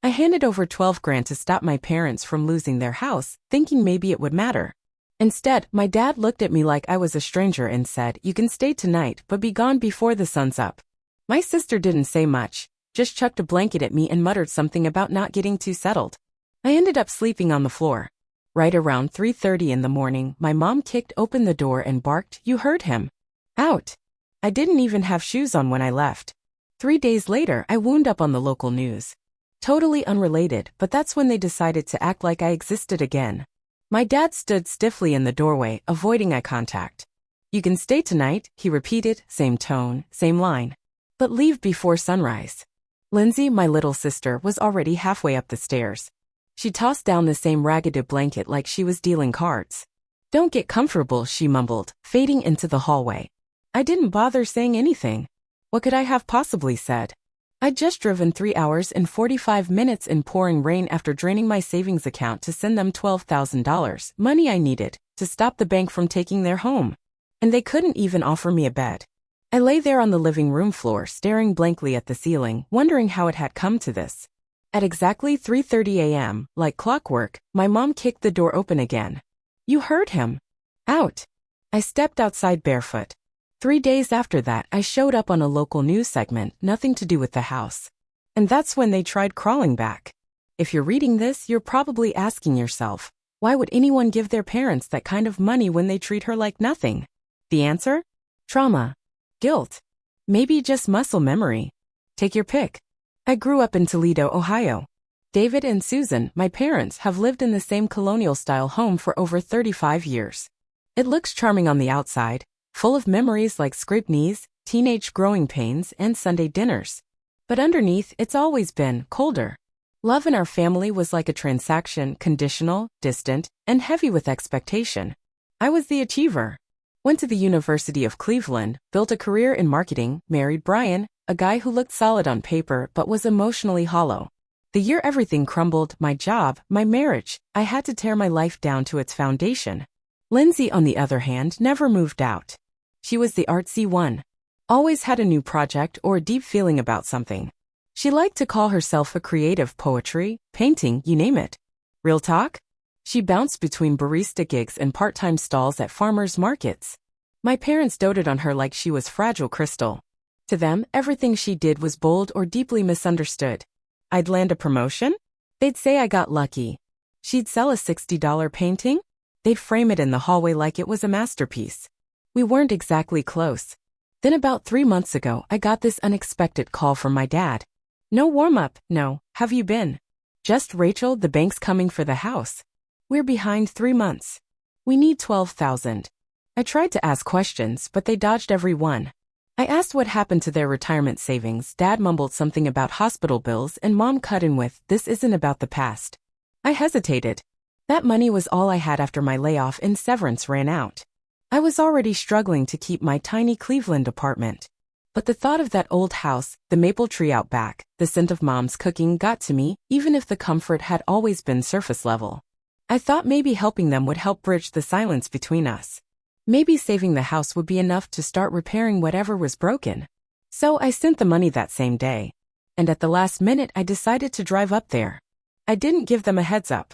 I handed over 12 grand to stop my parents from losing their house, thinking maybe it would matter. Instead, my dad looked at me like I was a stranger and said, "You can stay tonight, but be gone before the sun's up." My sister didn't say much, just chucked a blanket at me and muttered something about not getting too settled. I ended up sleeping on the floor. Right around 3:30 in the morning, my mom kicked open the door and barked, "You heard him. Out." I didn't even have shoes on when I left. 3 days later, I wound up on the local news. Totally unrelated, but that's when they decided to act like I existed again. My dad stood stiffly in the doorway, avoiding eye contact. "You can stay tonight," he repeated, same tone, same line. "But leave before sunrise." Lindsay, my little sister, was already halfway up the stairs. She tossed down the same ragged blanket like she was dealing cards. "Don't get comfortable," she mumbled, fading into the hallway. I didn't bother saying anything. What could I have possibly said? I'd just driven 3 hours and 45 minutes in pouring rain after draining my savings account to send them $12,000, money I needed, to stop the bank from taking their home. And they couldn't even offer me a bed. I lay there on the living room floor, staring blankly at the ceiling, wondering how it had come to this. At exactly 3:30 a.m., like clockwork, my mom kicked the door open again. "You heard him. Out." I stepped outside barefoot. 3 days after that, I showed up on a local news segment, nothing to do with the house. And that's when they tried crawling back. If you're reading this, you're probably asking yourself, why would anyone give their parents that kind of money when they treat her like nothing? The answer? Trauma. Guilt. Maybe just muscle memory. Take your pick. I grew up in Toledo, Ohio. David and Susan, my parents, have lived in the same colonial-style home for over 35 years. It looks charming on the outside, full of memories like scraped knees, teenage growing pains, and Sunday dinners. But underneath, it's always been colder. Love in our family was like a transaction, conditional, distant, and heavy with expectation. I was the achiever. Went to the University of Cleveland, built a career in marketing, married Brian, a guy who looked solid on paper but was emotionally hollow. The year everything crumbled, my job, my marriage, I had to tear my life down to its foundation. Lindsay, on the other hand, never moved out. She was the artsy one. Always had a new project or a deep feeling about something. She liked to call herself a creative, poetry, painting, you name it. Real talk? She bounced between barista gigs and part-time stalls at farmers markets. My parents doted on her like she was fragile crystal. To them, everything she did was bold or deeply misunderstood. I'd land a promotion? They'd say I got lucky. She'd sell a $60 painting? They'd frame it in the hallway like it was a masterpiece. We weren't exactly close. Then about 3 months ago, I got this unexpected call from my dad. No warm-up, no, have you been? Just Rachel, the bank's coming for the house. We're behind 3 months. We need $12,000. I tried to ask questions, but they dodged every one. I asked what happened to their retirement savings. Dad mumbled something about hospital bills and Mom cut in with, "This isn't about the past." I hesitated. That money was all I had after my layoff and severance ran out. I was already struggling to keep my tiny Cleveland apartment. But the thought of that old house, the maple tree out back, the scent of Mom's cooking got to me, even if the comfort had always been surface level. I thought maybe helping them would help bridge the silence between us. Maybe saving the house would be enough to start repairing whatever was broken. So I sent the money that same day. And at the last minute I decided to drive up there. I didn't give them a heads up.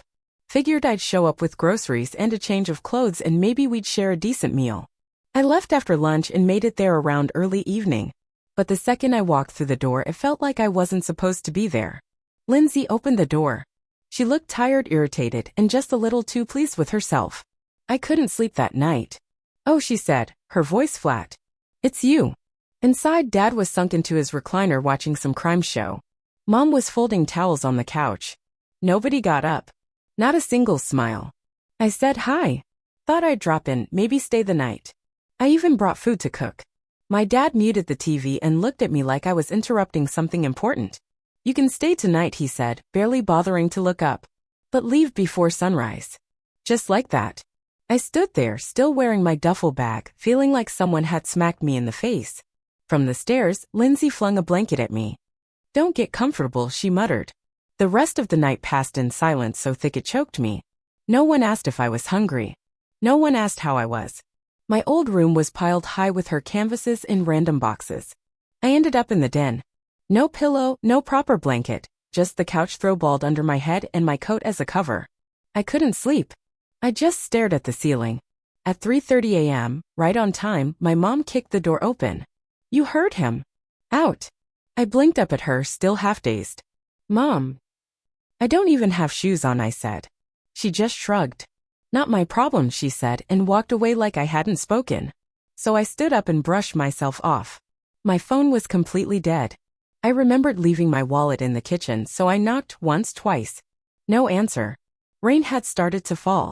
Figured I'd show up with groceries and a change of clothes and maybe we'd share a decent meal. I left after lunch and made it there around early evening. But the second I walked through the door, it felt like I wasn't supposed to be there. Lindsay opened the door. She looked tired, irritated, and just a little too pleased with herself. I couldn't sleep that night. "Oh," she said, her voice flat. "It's you." Inside, Dad was sunk into his recliner watching some crime show. Mom was folding towels on the couch. Nobody got up. Not a single smile. I said hi. Thought I'd drop in, maybe stay the night. I even brought food to cook. My dad muted the TV and looked at me like I was interrupting something important. "You can stay tonight," he said, barely bothering to look up. "But leave before sunrise." Just like that. I stood there, still wearing my duffel bag, feeling like someone had smacked me in the face. From the stairs, Lindsay flung a blanket at me. "Don't get comfortable," she muttered. The rest of the night passed in silence so thick it choked me. No one asked if I was hungry. No one asked how I was. My old room was piled high with her canvases in random boxes. I ended up in the den. No pillow, no proper blanket, just the couch throw balled under my head and my coat as a cover. I couldn't sleep. I just stared at the ceiling. At 3:30 a.m., right on time, my mom kicked the door open. "You heard him. Out." I blinked up at her, still half-dazed. "Mom, I don't even have shoes on," I said. She just shrugged. "Not my problem," she said, and walked away like I hadn't spoken. So I stood up and brushed myself off. My phone was completely dead. I remembered leaving my wallet in the kitchen, so I knocked once, twice. No answer. Rain had started to fall.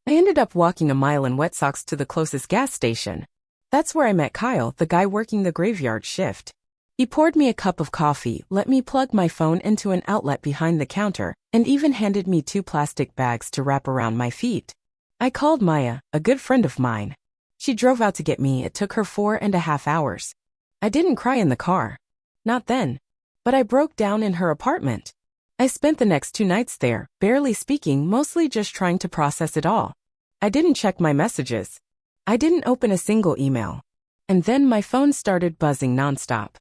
I ended up walking a mile in wet socks to the closest gas station. That's where I met Kyle, the guy working the graveyard shift. He poured me a cup of coffee, let me plug my phone into an outlet behind the counter, and even handed me 2 plastic bags to wrap around my feet. I called Maya, a good friend of mine. She drove out to get me. It took her 4.5 hours. I didn't cry in the car. Not then. But I broke down in her apartment. I spent the next 2 nights there, barely speaking, mostly just trying to process it all. I didn't check my messages. I didn't open a single email. And then my phone started buzzing nonstop.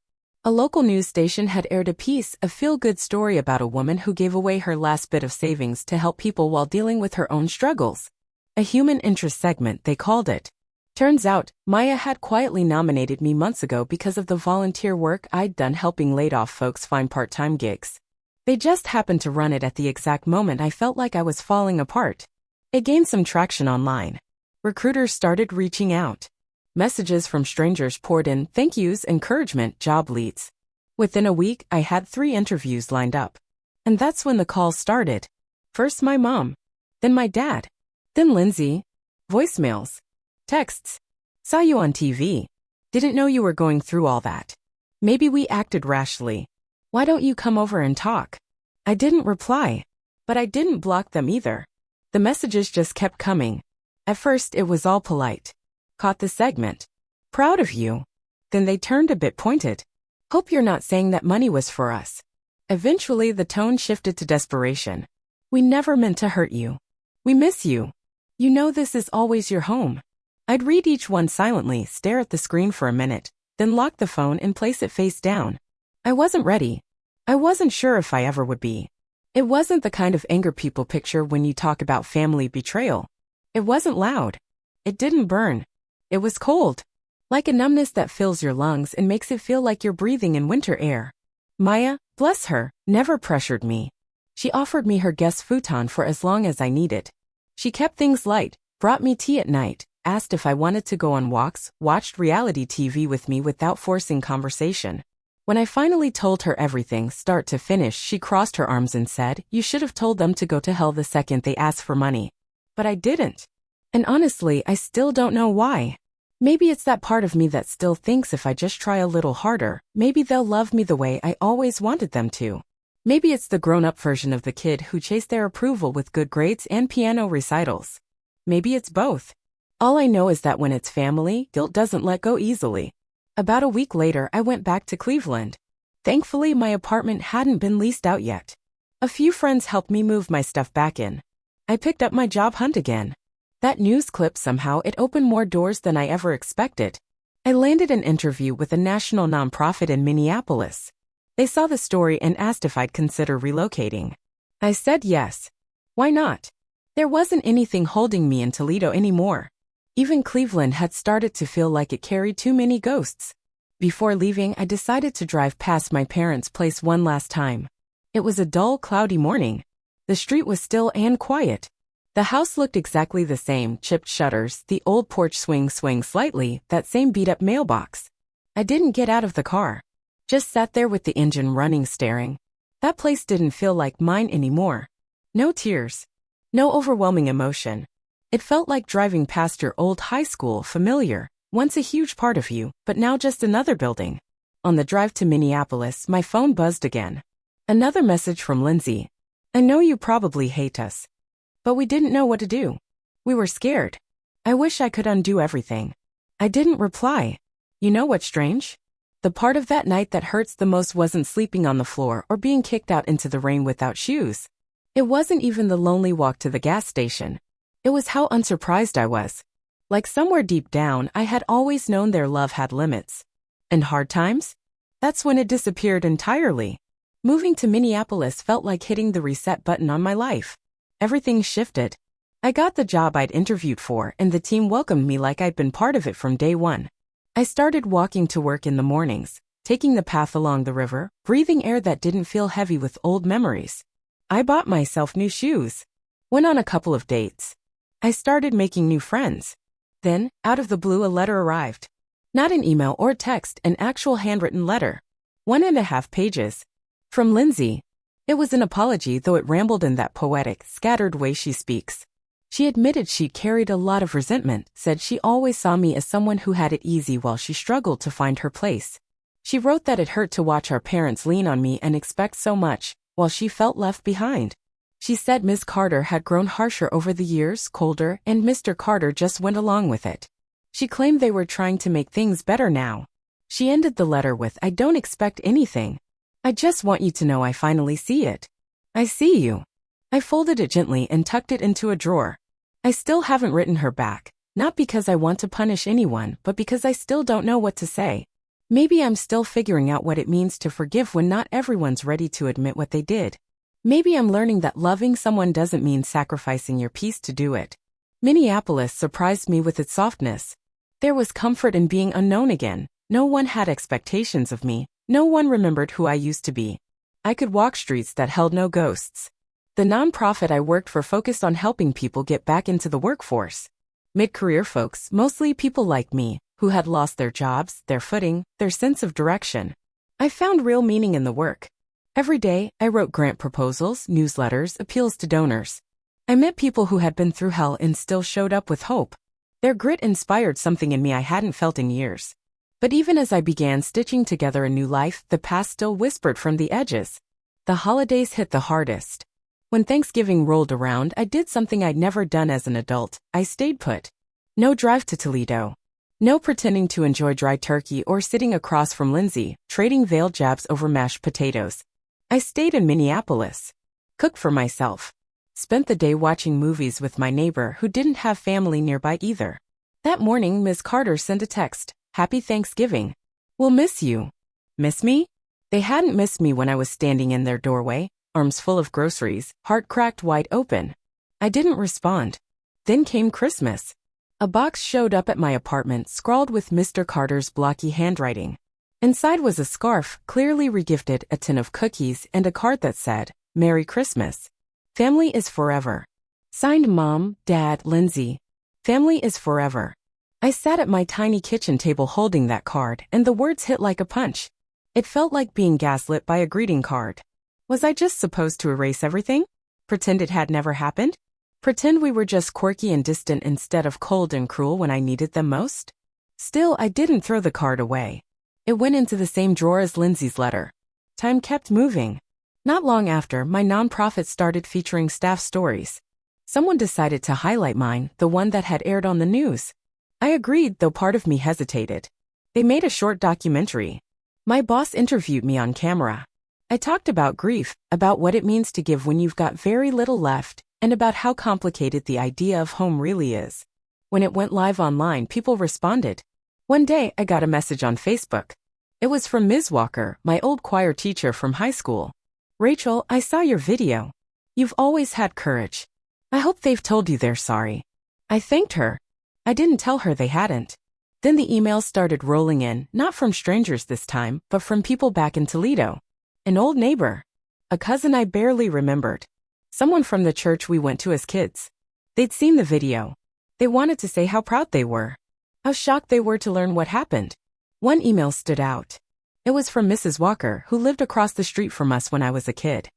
A local news station had aired a piece, a feel-good story about a woman who gave away her last bit of savings to help people while dealing with her own struggles. A human interest segment, they called it. Turns out, Maya had quietly nominated me months ago because of the volunteer work I'd done helping laid-off folks find part-time gigs. They just happened to run it at the exact moment I felt like I was falling apart. It gained some traction online. Recruiters started reaching out. Messages from strangers poured in, thank yous, encouragement, job leads. Within a week, I had 3 interviews lined up. And that's when the calls started. First my mom. Then my dad. Then Lindsay. Voicemails. Texts. Saw you on TV. Didn't know you were going through all that. Maybe we acted rashly. Why don't you come over and talk? I didn't reply. But I didn't block them either. The messages just kept coming. At first it was all polite. Caught the segment. Proud of you. Then they turned a bit pointed. Hope you're not saying that money was for us. Eventually the tone shifted to desperation. We never meant to hurt you. We miss you. You know this is always your home. I'd read each one silently, stare at the screen for a minute, then lock the phone and place it face down. I wasn't ready. I wasn't sure if I ever would be. It wasn't the kind of anger people picture when you talk about family betrayal. It wasn't loud. It didn't burn. It was cold. Like a numbness that fills your lungs and makes it feel like you're breathing in winter air. Maya, bless her, never pressured me. She offered me her guest futon for as long as I needed. She kept things light, brought me tea at night, asked if I wanted to go on walks, watched reality TV with me without forcing conversation. When I finally told her everything, start to finish, she crossed her arms and said, you should have told them to go to hell the second they asked for money. But I didn't. And honestly, I still don't know why. Maybe it's that part of me that still thinks if I just try a little harder, maybe they'll love me the way I always wanted them to. Maybe it's the grown-up version of the kid who chased their approval with good grades and piano recitals. Maybe it's both. All I know is that when it's family, guilt doesn't let go easily. About a week later, I went back to Cleveland. Thankfully, my apartment hadn't been leased out yet. A few friends helped me move my stuff back in. I picked up my job hunt again. That news clip somehow it opened more doors than I ever expected. I landed an interview with a national nonprofit in Minneapolis. They saw the story and asked if I'd consider relocating. I said yes. Why not? There wasn't anything holding me in Toledo anymore. Even Cleveland had started to feel like it carried too many ghosts. Before leaving, I decided to drive past my parents' place one last time. It was a dull, cloudy morning. The street was still and quiet. The house looked exactly the same, chipped shutters, the old porch swing slightly, that same beat-up mailbox. I didn't get out of the car. Just sat there with the engine running, staring. That place didn't feel like mine anymore. No tears. No overwhelming emotion. It felt like driving past your old high school, familiar, once a huge part of you, but now just another building. On the drive to Minneapolis, my phone buzzed again. Another message from Lindsay. I know you probably hate us. But we didn't know what to do. We were scared. I wish I could undo everything. I didn't reply. You know what's strange? The part of that night that hurts the most wasn't sleeping on the floor or being kicked out into the rain without shoes. It wasn't even the lonely walk to the gas station. It was how unsurprised I was. Like somewhere deep down, I had always known their love had limits. And hard times? That's when it disappeared entirely. Moving to Minneapolis felt like hitting the reset button on my life. Everything shifted. I got the job I'd interviewed for, and the team welcomed me like I'd been part of it from day one. I started walking to work in the mornings, taking the path along the river, breathing air that didn't feel heavy with old memories. I bought myself new shoes. Went on a couple of dates. I started making new friends. Then, out of the blue, a letter arrived. Not an email or text, an actual handwritten letter. 1.5 pages. From Lindsay. It was an apology, though it rambled in that poetic, scattered way she speaks. She admitted she carried a lot of resentment, said she always saw me as someone who had it easy while she struggled to find her place. She wrote that it hurt to watch our parents lean on me and expect so much, while she felt left behind. She said Ms. Carter had grown harsher over the years, colder, and Mr. Carter just went along with it. She claimed they were trying to make things better now. She ended the letter with, "I don't expect anything. I just want you to know I finally see it. I see you." I folded it gently and tucked it into a drawer. I still haven't written her back, not because I want to punish anyone, but because I still don't know what to say. Maybe I'm still figuring out what it means to forgive when not everyone's ready to admit what they did. Maybe I'm learning that loving someone doesn't mean sacrificing your peace to do it. Minneapolis surprised me with its softness. There was comfort in being unknown again. No one had expectations of me. No one remembered who I used to be. I could walk streets that held no ghosts. The nonprofit I worked for focused on helping people get back into the workforce. Mid-career folks, mostly people like me, who had lost their jobs, their footing, their sense of direction. I found real meaning in the work. Every day, I wrote grant proposals, newsletters, appeals to donors. I met people who had been through hell and still showed up with hope. Their grit inspired something in me I hadn't felt in years. But even as I began stitching together a new life, the past still whispered from the edges. The holidays hit the hardest. When Thanksgiving rolled around, I did something I'd never done as an adult. I stayed put. No drive to Toledo. No pretending to enjoy dry turkey or sitting across from Lindsay, trading veiled jabs over mashed potatoes. I stayed in Minneapolis. Cooked for myself. Spent the day watching movies with my neighbor who didn't have family nearby either. That morning, Ms. Carter sent a text. "Happy Thanksgiving. We'll miss you." Miss me? They hadn't missed me when I was standing in their doorway, arms full of groceries, heart cracked wide open. I didn't respond. Then came Christmas. A box showed up at my apartment scrawled with Mr. Carter's blocky handwriting. Inside was a scarf, clearly regifted, a tin of cookies, and a card that said, "Merry Christmas. Family is forever." Signed Mom, Dad, Lindsay. Family is forever. I sat at my tiny kitchen table holding that card, and the words hit like a punch. It felt like being gaslit by a greeting card. Was I just supposed to erase everything? Pretend it had never happened? Pretend we were just quirky and distant instead of cold and cruel when I needed them most? Still, I didn't throw the card away. It went into the same drawer as Lindsay's letter. Time kept moving. Not long after, my nonprofit started featuring staff stories. Someone decided to highlight mine, the one that had aired on the news. I agreed, though part of me hesitated. They made a short documentary. My boss interviewed me on camera. I talked about grief, about what it means to give when you've got very little left, and about how complicated the idea of home really is. When it went live online, people responded. One day, I got a message on Facebook. It was from Ms. Walker, my old choir teacher from high school. "Rachel, I saw your video. You've always had courage. I hope they've told you they're sorry." I thanked her. I didn't tell her they hadn't. Then the emails started rolling in, not from strangers this time, but from people back in Toledo. An old neighbor. A cousin I barely remembered. Someone from the church we went to as kids. They'd seen the video. They wanted to say how proud they were. How shocked they were to learn what happened. One email stood out. It was from Mrs. Walker, who lived across the street from us when I was a kid.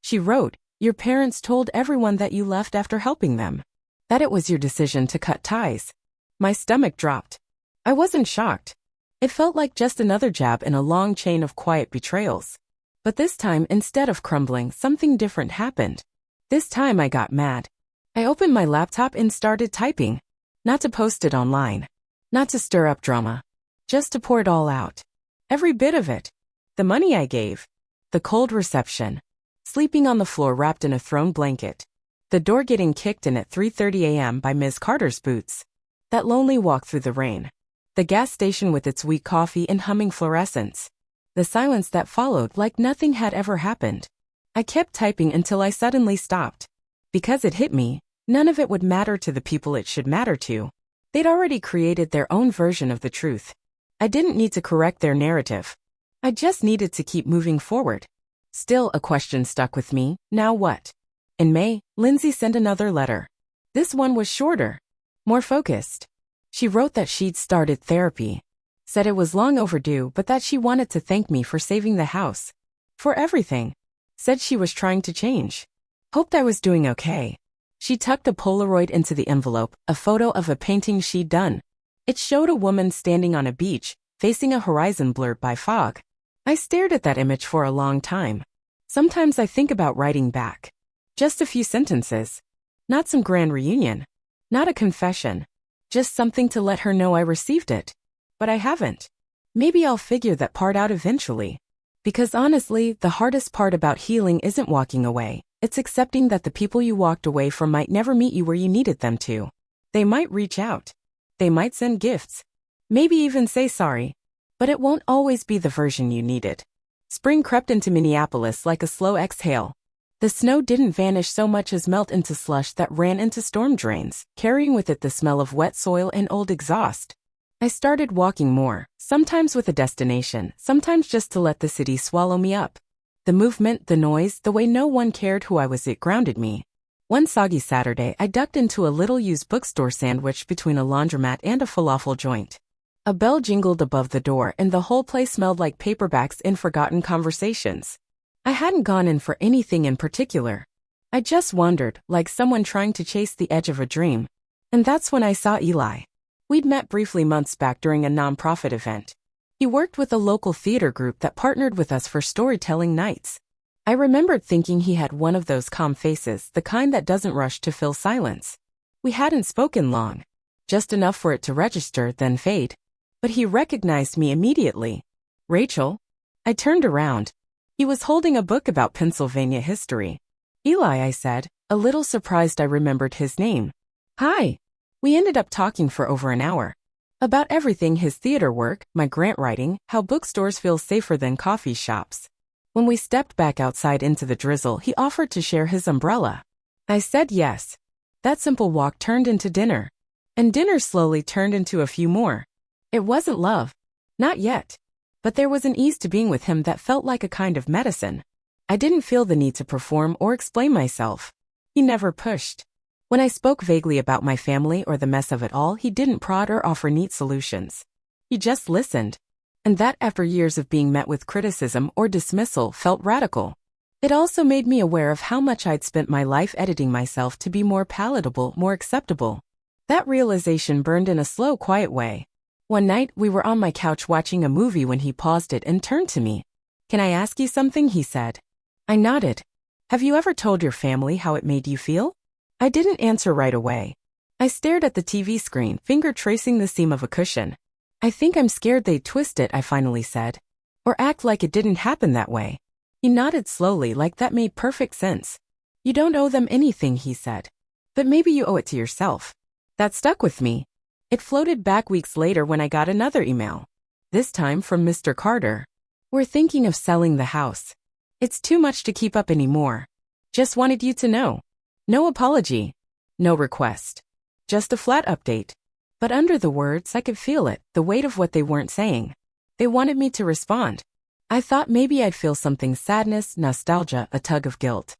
She wrote, "Your parents told everyone that you left after helping them. That it was your decision to cut ties." My stomach dropped. I wasn't shocked. It felt like just another jab in a long chain of quiet betrayals. But this time, instead of crumbling, something different happened. This time I got mad. I opened my laptop and started typing. Not to post it online. Not to stir up drama. Just to pour it all out. Every bit of it. The money I gave. The cold reception. Sleeping on the floor wrapped in a thrown blanket. The door getting kicked in at 3:30 a.m. by Ms. Carter's boots. That lonely walk through the rain. The gas station with its weak coffee and humming fluorescents. The silence that followed like nothing had ever happened. I kept typing until I suddenly stopped. Because it hit me, none of it would matter to the people it should matter to. They'd already created their own version of the truth. I didn't need to correct their narrative. I just needed to keep moving forward. Still, a question stuck with me: now what? In May, Lindsay sent another letter. This one was shorter, more focused. She wrote that she'd started therapy. Said it was long overdue, but that she wanted to thank me for saving the house. For everything. Said she was trying to change. Hoped I was doing okay. She tucked a Polaroid into the envelope, a photo of a painting she'd done. It showed a woman standing on a beach, facing a horizon blurred by fog. I stared at that image for a long time. Sometimes I think about writing back. Just a few sentences. Not some grand reunion. Not a confession. Just something to let her know I received it. But I haven't. Maybe I'll figure that part out eventually. Because honestly, the hardest part about healing isn't walking away. It's accepting that the people you walked away from might never meet you where you needed them to. They might reach out. They might send gifts. Maybe even say sorry. But it won't always be the version you needed. Spring crept into Minneapolis like a slow exhale. The snow didn't vanish so much as melt into slush that ran into storm drains, carrying with it the smell of wet soil and old exhaust. I started walking more, sometimes with a destination, sometimes just to let the city swallow me up. The movement, the noise, the way no one cared who I was, it grounded me. One soggy Saturday, I ducked into a little used bookstore sandwiched between a laundromat and a falafel joint. A bell jingled above the door and the whole place smelled like paperbacks and forgotten conversations. I hadn't gone in for anything in particular. I just wandered, like someone trying to chase the edge of a dream. And that's when I saw Eli. We'd met briefly months back during a nonprofit event. He worked with a local theater group that partnered with us for storytelling nights. I remembered thinking he had one of those calm faces, the kind that doesn't rush to fill silence. We hadn't spoken long. Just enough for it to register, then fade. But he recognized me immediately. Rachel? I turned around. He was holding a book about Pennsylvania history. Eli, I said, a little surprised I remembered his name. Hi. We ended up talking for over an hour. About everything: his theater work, my grant writing, how bookstores feel safer than coffee shops. When we stepped back outside into the drizzle, he offered to share his umbrella. I said yes. That simple walk turned into dinner. And dinner slowly turned into a few more. It wasn't love. Not yet. But there was an ease to being with him that felt like a kind of medicine. I didn't feel the need to perform or explain myself. He never pushed. When I spoke vaguely about my family or the mess of it all, he didn't prod or offer neat solutions. He just listened. And that, after years of being met with criticism or dismissal, felt radical. It also made me aware of how much I'd spent my life editing myself to be more palatable, more acceptable. That realization burned in a slow, quiet way. One night, we were on my couch watching a movie when he paused it and turned to me. "Can I ask you something?" he said. I nodded. "Have you ever told your family how it made you feel?" I didn't answer right away. I stared at the TV screen, finger tracing the seam of a cushion. "I think I'm scared they'd twist it," I finally said. "Or act like it didn't happen that way." He nodded slowly, like that made perfect sense. "You don't owe them anything," he said. "But maybe you owe it to yourself." That stuck with me. It floated back weeks later when I got another email. This time from Mr. Carter. "We're thinking of selling the house. It's too much to keep up anymore. Just wanted you to know." No apology. No request. Just a flat update. But under the words, I could feel it, the weight of what they weren't saying. They wanted me to respond. I thought maybe I'd feel something: sadness, nostalgia, a tug of guilt.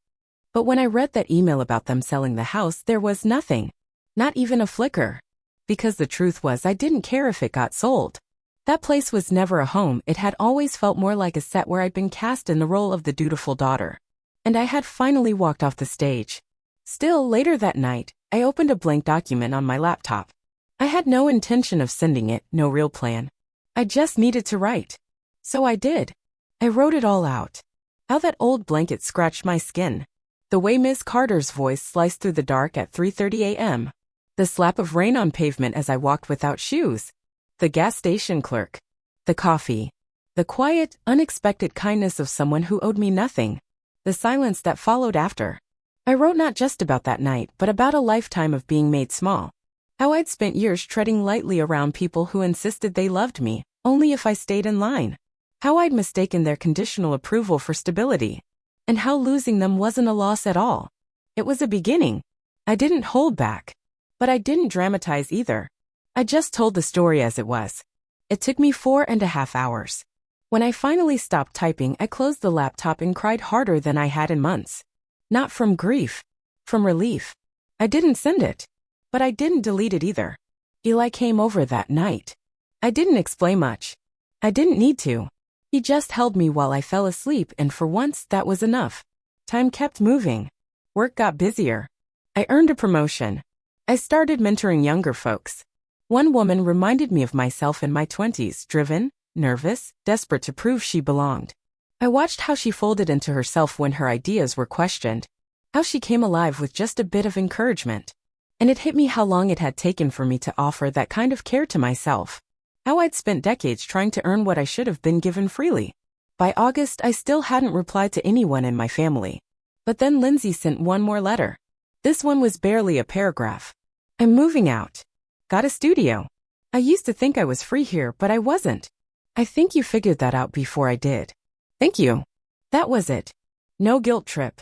But when I read that email about them selling the house, there was nothing. Not even a flicker. Because the truth was, I didn't care if it got sold. That place was never a home. It had always felt more like a set where I'd been cast in the role of the dutiful daughter. And I had finally walked off the stage. Still, later that night, I opened a blank document on my laptop. I had no intention of sending it, no real plan. I just needed to write. So I did. I wrote it all out. How that old blanket scratched my skin. The way Miss Carter's voice sliced through the dark at 3:30 a.m. The slap of rain on pavement as I walked without shoes. The gas station clerk. The coffee. The quiet, unexpected kindness of someone who owed me nothing. The silence that followed after. I wrote not just about that night, but about a lifetime of being made small. How I'd spent years treading lightly around people who insisted they loved me, only if I stayed in line. How I'd mistaken their conditional approval for stability, and how losing them wasn't a loss at all. It was a beginning. I didn't hold back. But I didn't dramatize either. I just told the story as it was. It took me 4.5 hours. When I finally stopped typing, I closed the laptop and cried harder than I had in months. Not from grief. From relief. I didn't send it. But I didn't delete it either. Eli came over that night. I didn't explain much. I didn't need to. He just held me while I fell asleep, and for once that was enough. Time kept moving. Work got busier. I earned a promotion. I started mentoring younger folks. One woman reminded me of myself in my 20s, driven, nervous, desperate to prove she belonged. I watched how she folded into herself when her ideas were questioned, how she came alive with just a bit of encouragement. And it hit me how long it had taken for me to offer that kind of care to myself. How I'd spent decades trying to earn what I should have been given freely. By August, I still hadn't replied to anyone in my family. But then Lindsay sent one more letter. This one was barely a paragraph. I'm moving out. Got a studio. I used to think I was free here, but I wasn't. I think you figured that out before I did. Thank you. That was it. No guilt trip.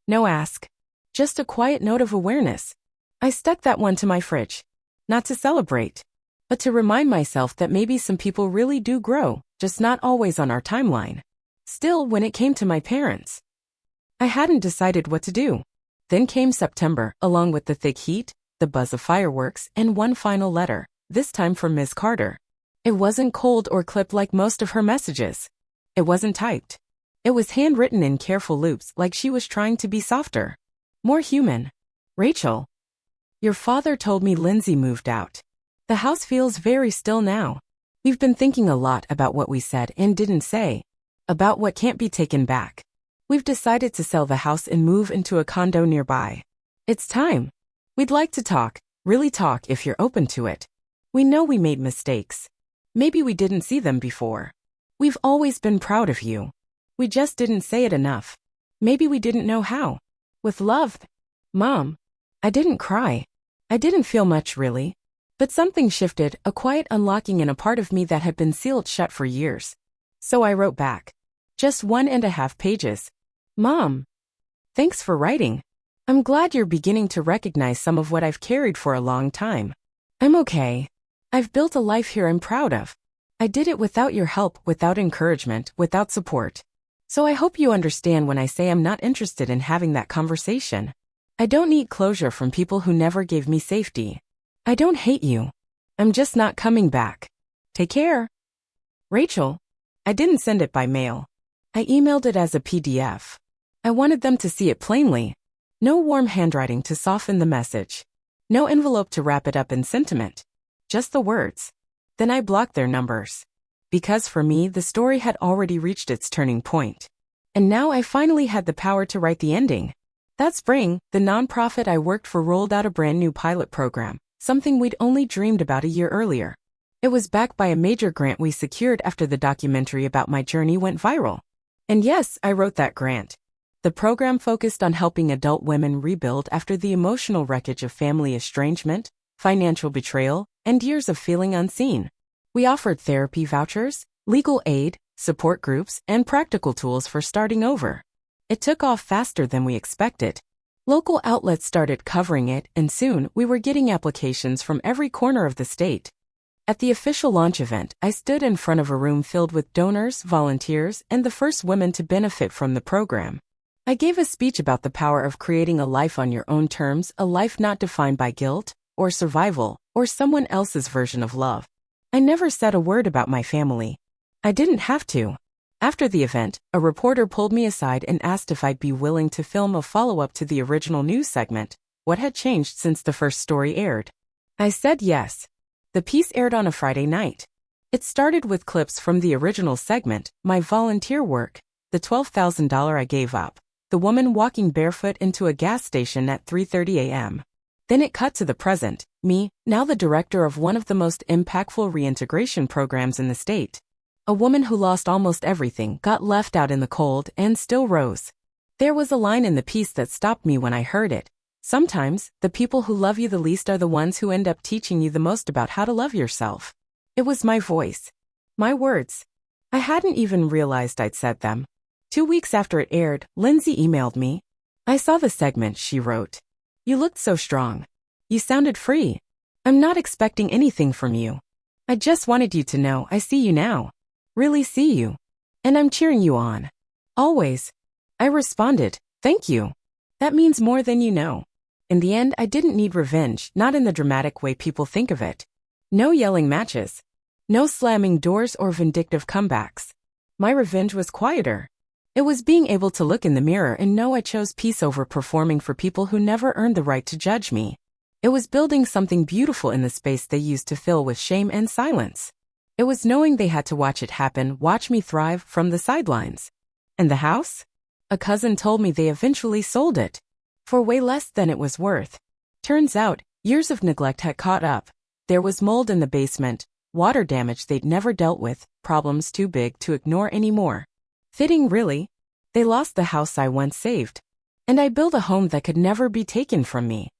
No ask. Just a quiet note of awareness. I stuck that one to my fridge. Not to celebrate, but to remind myself that maybe some people really do grow, just not always on our timeline. Still, when it came to my parents, I hadn't decided what to do. Then came September, along with the thick heat, the buzz of fireworks, and one final letter, this time from Ms. Carter. It wasn't cold or clipped like most of her messages. It wasn't typed. It was handwritten in careful loops, like she was trying to be softer, more human. Rachel, your father told me Lindsay moved out. The house feels very still now. We've been thinking a lot about what we said and didn't say, about what can't be taken back. We've decided to sell the house and move into a condo nearby. It's time. We'd like to talk, really talk if you're open to it. We know we made mistakes. Maybe we didn't see them before. We've always been proud of you. We just didn't say it enough. Maybe we didn't know how. With love, Mom. I didn't cry. I didn't feel much really. But something shifted, a quiet unlocking in a part of me that had been sealed shut for years. So I wrote back. Just 1.5 pages. Mom. Thanks for writing. I'm glad you're beginning to recognize some of what I've carried for a long time. I'm okay. I've built a life here I'm proud of. I did it without your help, without encouragement, without support. So I hope you understand when I say I'm not interested in having that conversation. I don't need closure from people who never gave me safety. I don't hate you. I'm just not coming back. Take care. Rachel. I didn't send it by mail. I emailed it as a PDF. I wanted them to see it plainly. No warm handwriting to soften the message. No envelope to wrap it up in sentiment. Just the words. Then I blocked their numbers. Because for me, the story had already reached its turning point. And now I finally had the power to write the ending. That spring, the nonprofit I worked for rolled out a brand new pilot program, something we'd only dreamed about a year earlier. It was backed by a major grant we secured after the documentary about my journey went viral. And yes, I wrote that grant. The program focused on helping adult women rebuild after the emotional wreckage of family estrangement, financial betrayal, and years of feeling unseen. We offered therapy vouchers, legal aid, support groups, and practical tools for starting over. It took off faster than we expected. Local outlets started covering it, and soon we were getting applications from every corner of the state. At the official launch event, I stood in front of a room filled with donors, volunteers, and the first women to benefit from the program. I gave a speech about the power of creating a life on your own terms, a life not defined by guilt, or survival, or someone else's version of love. I never said a word about my family. I didn't have to. After the event, a reporter pulled me aside and asked if I'd be willing to film a follow-up to the original news segment, what had changed since the first story aired. I said yes. The piece aired on a Friday night. It started with clips from the original segment, my volunteer work, the $12,000 I gave up, the woman walking barefoot into a gas station at 3:30 a.m. Then it cut to the present, me, now the director of one of the most impactful reintegration programs in the state. A woman who lost almost everything, got left out in the cold, and still rose. There was a line in the piece that stopped me when I heard it. Sometimes, the people who love you the least are the ones who end up teaching you the most about how to love yourself. It was my voice. My words. I hadn't even realized I'd said them. 2 weeks after it aired, Lindsay emailed me. I saw the segment, she wrote. You looked so strong. You sounded free. I'm not expecting anything from you. I just wanted you to know I see you now. Really see you. And I'm cheering you on. Always. I responded, thank you. That means more than you know. In the end, I didn't need revenge, not in the dramatic way people think of it. No yelling matches. No slamming doors or vindictive comebacks. My revenge was quieter. It was being able to look in the mirror and know I chose peace over performing for people who never earned the right to judge me. It was building something beautiful in the space they used to fill with shame and silence. It was knowing they had to watch it happen, watch me thrive from the sidelines. And the house? A cousin told me they eventually sold it. For way less than it was worth. Turns out, years of neglect had caught up. There was mold in the basement, water damage they'd never dealt with, problems too big to ignore anymore. Fitting, really. They lost the house I once saved. And I built a home that could never be taken from me.